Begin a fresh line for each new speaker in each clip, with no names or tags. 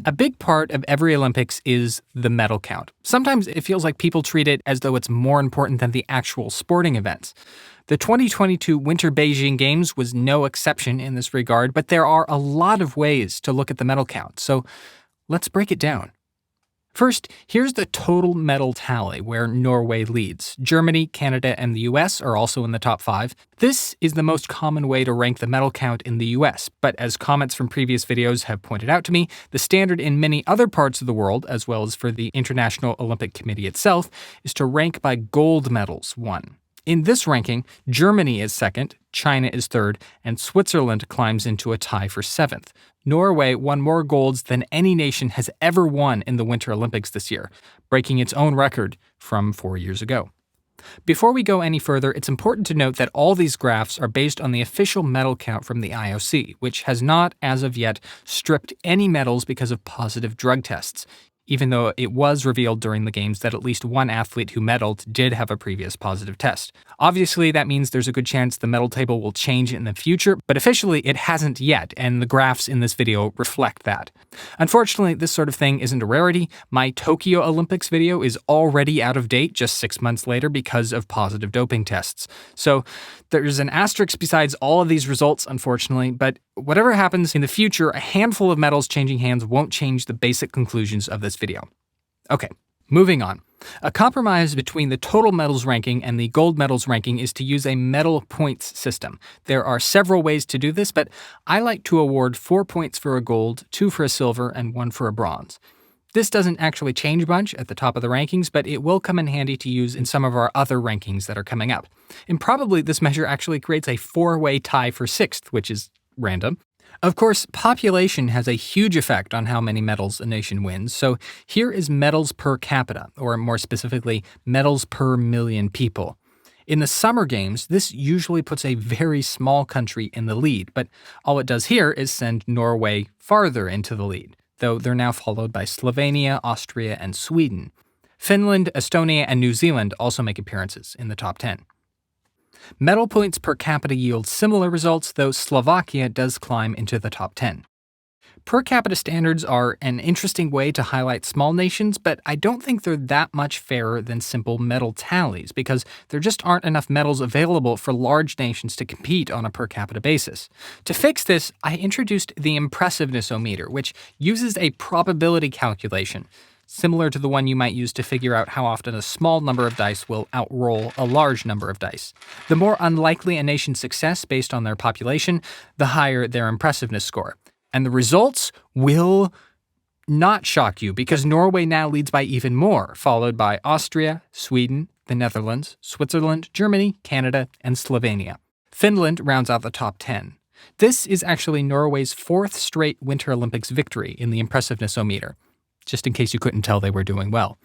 A big part of every Olympics is the medal count. Sometimes it feels like people treat it as though it's more important than the actual sporting events. The 2022 Winter Beijing Games was no exception in this regard, but there are a lot of ways to look at the medal count, so let's break it down. First, here's the total medal tally, where Norway leads. Germany, Canada, and the US are also in the top 5. This is the most common way to rank the medal count in the US, but as comments from previous videos have pointed out to me, the standard in many other parts of the world, as well as for the International Olympic Committee itself, is to rank by gold medals won. In this ranking, Germany is second, China is third, and Switzerland climbs into a tie for 7th. Norway won more golds than any nation has ever won in the Winter Olympics this year, breaking its own record from 4 years ago. Before we go any further, it's important to note that all these graphs are based on the official medal count from the IOC, which has not, as of yet, stripped any medals because of positive drug tests, even though it was revealed during the Games that at least one athlete who medaled did have a previous positive test. Obviously, that means there's a good chance the medal table will change in the future, but officially it hasn't yet, and the graphs in this video reflect that. Unfortunately, this sort of thing isn't a rarity. My Tokyo Olympics video is already out of date just 6 months later because of positive doping tests. So there's an asterisk besides all of these results, unfortunately, but whatever happens in the future, a handful of medals changing hands won't change the basic conclusions of this video. Okay, moving on. A compromise between the total medals ranking and the gold medals ranking is to use a medal points system. There are several ways to do this, but I like to award 4 points for a gold, 2 for a silver, and 1 for a bronze. This doesn't actually change much at the top of the rankings, but it will come in handy to use in some of our other rankings that are coming up. Improbably, this measure actually creates a 4-way tie for 6th, which is random. Of course, population has a huge effect on how many medals a nation wins, so here is medals per capita, or more specifically, medals per million people. In the Summer Games, this usually puts a very small country in the lead, but all it does here is send Norway farther into the lead, though they're now followed by Slovenia, Austria, and Sweden. Finland, Estonia, and New Zealand also make appearances in the top 10. Medal points per capita yield similar results, though Slovakia does climb into the top 10. Per capita standards are an interesting way to highlight small nations, but I don't think they're that much fairer than simple medal tallies, because there just aren't enough medals available for large nations to compete on a per capita basis. To fix this, I introduced the Impressiveness-o-meter, which uses a probability calculation, similar to the one you might use to figure out how often a small number of dice will outroll a large number of dice. The more unlikely a nation's success based on their population, the higher their impressiveness score. And the results will not shock you, because Norway now leads by even more, followed by Austria, Sweden, the Netherlands, Switzerland, Germany, Canada, and Slovenia. Finland rounds out the top 10. This is actually Norway's 4th straight Winter Olympics victory in the Impressiveness-o-meter, just in case you couldn't tell they were doing well.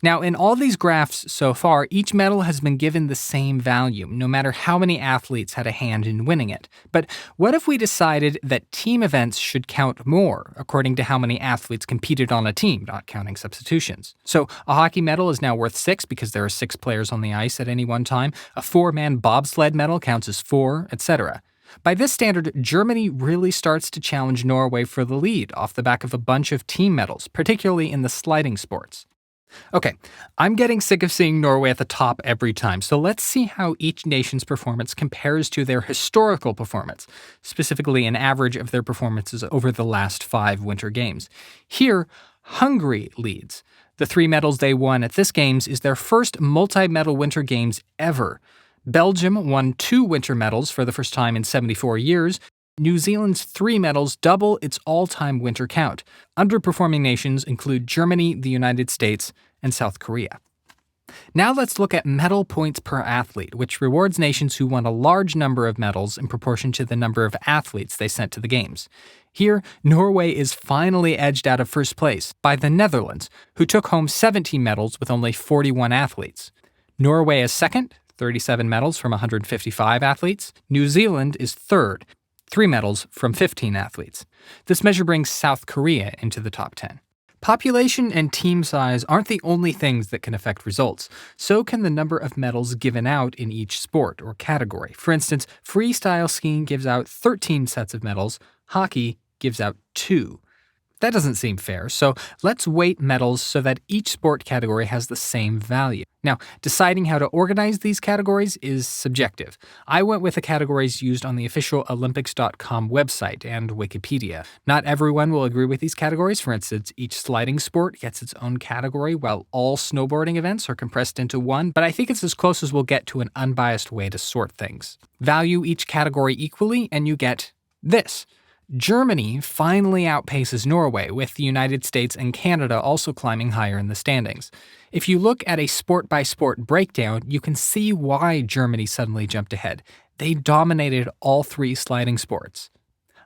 Now, in all these graphs so far, each medal has been given the same value, no matter how many athletes had a hand in winning it. But what if we decided that team events should count more, according to how many athletes competed on a team, not counting substitutions? So a hockey medal is now worth 6 because there are 6 players on the ice at any one time. A 4-man bobsled medal counts as 4, etc. By this standard, Germany really starts to challenge Norway for the lead off the back of a bunch of team medals, particularly in the sliding sports. Okay, I'm getting sick of seeing Norway at the top every time, so let's see how each nation's performance compares to their historical performance, specifically an average of their performances over the last 5 Winter Games. Here, Hungary leads. The 3 medals they won at this Games is their first multi-medal Winter Games ever. Belgium won 2 winter medals for the first time in 74 years. New Zealand's 3 medals double its all-time winter count. Underperforming nations include Germany, the United States, and South Korea. Now let's look at medal points per athlete, which rewards nations who won a large number of medals in proportion to the number of athletes they sent to the Games. Here, Norway is finally edged out of first place by the Netherlands, who took home 17 medals with only 41 athletes. Norway is second, 37 medals from 155 athletes. New Zealand is third, 3 medals from 15 athletes. This measure brings South Korea into the top 10. Population and team size aren't the only things that can affect results. So can the number of medals given out in each sport or category. For instance, freestyle skiing gives out 13 sets of medals, hockey gives out 2. That doesn't seem fair, so let's weight medals so that each sport category has the same value. Now, deciding how to organize these categories is subjective. I went with the categories used on the official Olympics.com website and Wikipedia. Not everyone will agree with these categories. For instance, each sliding sport gets its own category, while all snowboarding events are compressed into one, but I think it's as close as we'll get to an unbiased way to sort things. Value each category equally, and you get this. Germany finally outpaces Norway, with the United States and Canada also climbing higher in the standings. If you look at a sport-by-sport breakdown, you can see why Germany suddenly jumped ahead. They dominated all three sliding sports.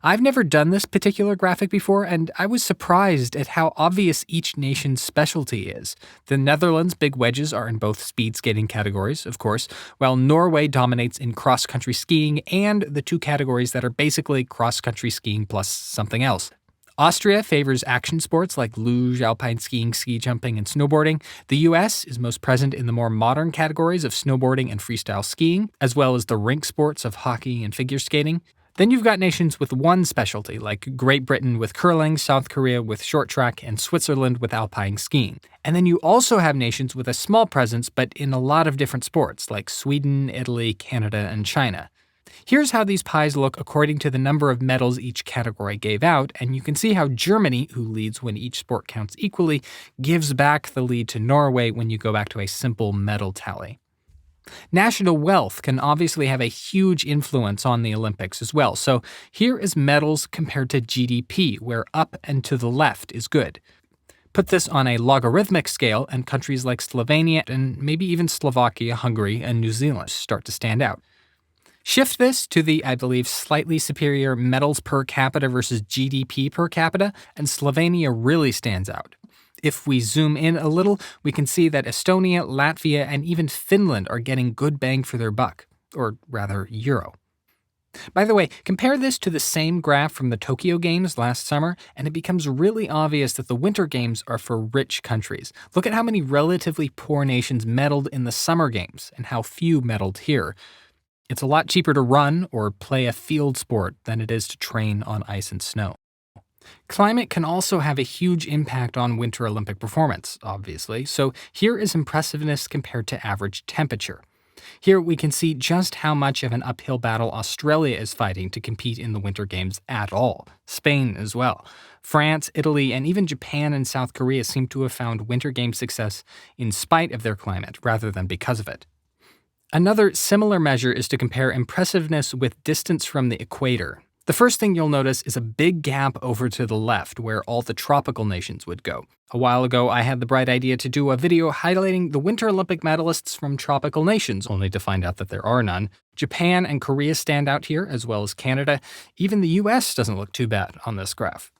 I've never done this particular graphic before, and I was surprised at how obvious each nation's specialty is. The Netherlands' big wedges are in both speed skating categories, of course, while Norway dominates in cross-country skiing and the two categories that are basically cross-country skiing plus something else. Austria favors action sports like luge, alpine skiing, ski jumping, and snowboarding. The US is most present in the more modern categories of snowboarding and freestyle skiing, as well as the rink sports of hockey and figure skating. Then you've got nations with one specialty, like Great Britain with curling, South Korea with short track, and Switzerland with alpine skiing. And then you also have nations with a small presence, but in a lot of different sports, like Sweden, Italy, Canada, and China. Here's how these pies look according to the number of medals each category gave out, and you can see how Germany, who leads when each sport counts equally, gives back the lead to Norway when you go back to a simple medal tally. National wealth can obviously have a huge influence on the Olympics as well, so here is medals compared to GDP, where up and to the left is good. Put this on a logarithmic scale, and countries like Slovenia and maybe even Slovakia, Hungary, and New Zealand start to stand out. Shift this to the, I believe, slightly superior medals per capita versus GDP per capita, and Slovenia really stands out. If we zoom in a little, we can see that Estonia, Latvia, and even Finland are getting good bang for their buck, or rather, euro. By the way, compare this to the same graph from the Tokyo Games last summer, and it becomes really obvious that the Winter Games are for rich countries. Look at how many relatively poor nations medaled in the Summer Games, and how few medaled here. It's a lot cheaper to run or play a field sport than it is to train on ice and snow. Climate can also have a huge impact on Winter Olympic performance, obviously, so here is impressiveness compared to average temperature. Here we can see just how much of an uphill battle Australia is fighting to compete in the Winter Games at all. Spain as well. France, Italy, and even Japan and South Korea seem to have found Winter Games success in spite of their climate rather than because of it. Another similar measure is to compare impressiveness with distance from the equator. The first thing you'll notice is a big gap over to the left where all the tropical nations would go. A while ago, I had the bright idea to do a video highlighting the Winter Olympic medalists from tropical nations, only to find out that there are none. Japan and Korea stand out here, as well as Canada. Even the US doesn't look too bad on this graph.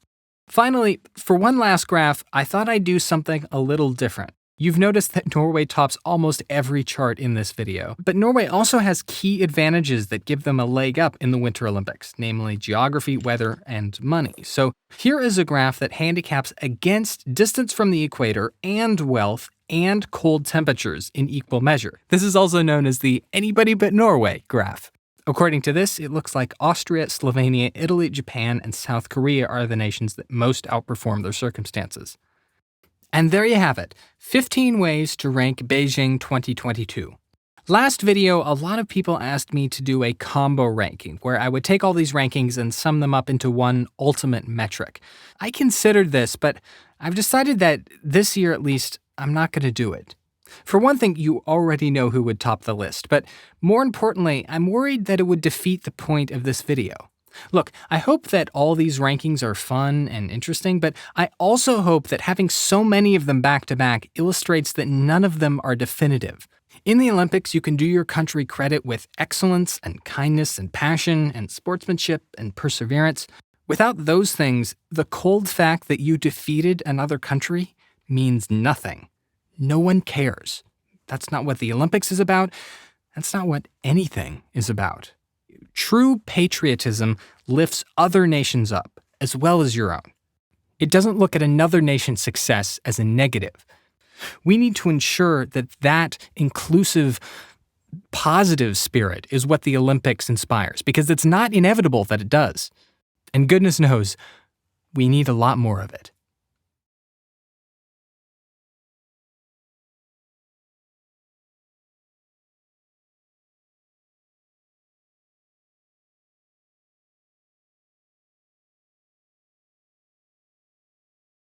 Finally, for one last graph, I thought I'd do something a little different. You've noticed that Norway tops almost every chart in this video, but Norway also has key advantages that give them a leg up in the Winter Olympics, namely geography, weather, and money. So here is a graph that handicaps against distance from the equator and wealth and cold temperatures in equal measure. This is also known as the anybody but Norway graph. According to this, it looks like Austria, Slovenia, Italy, Japan, and South Korea are the nations that most outperform their circumstances. And there you have it, 15 ways to rank Beijing 2022. Last video, a lot of people asked me to do a combo ranking, where I would take all these rankings and sum them up into one ultimate metric. I considered this, but I've decided that this year at least, I'm not going to do it. For one thing, you already know who would top the list, but more importantly, I'm worried that it would defeat the point of this video. Look, I hope that all these rankings are fun and interesting, but I also hope that having so many of them back-to-back illustrates that none of them are definitive. In the Olympics, you can do your country credit with excellence and kindness and passion and sportsmanship and perseverance. Without those things, the cold fact that you defeated another country means nothing. No one cares. That's not what the Olympics is about. That's not what anything is about. True patriotism lifts other nations up, as well as your own. It doesn't look at another nation's success as a negative. We need to ensure that that inclusive, positive spirit is what the Olympics inspires, because it's not inevitable that it does. And goodness knows, We need a lot more of it.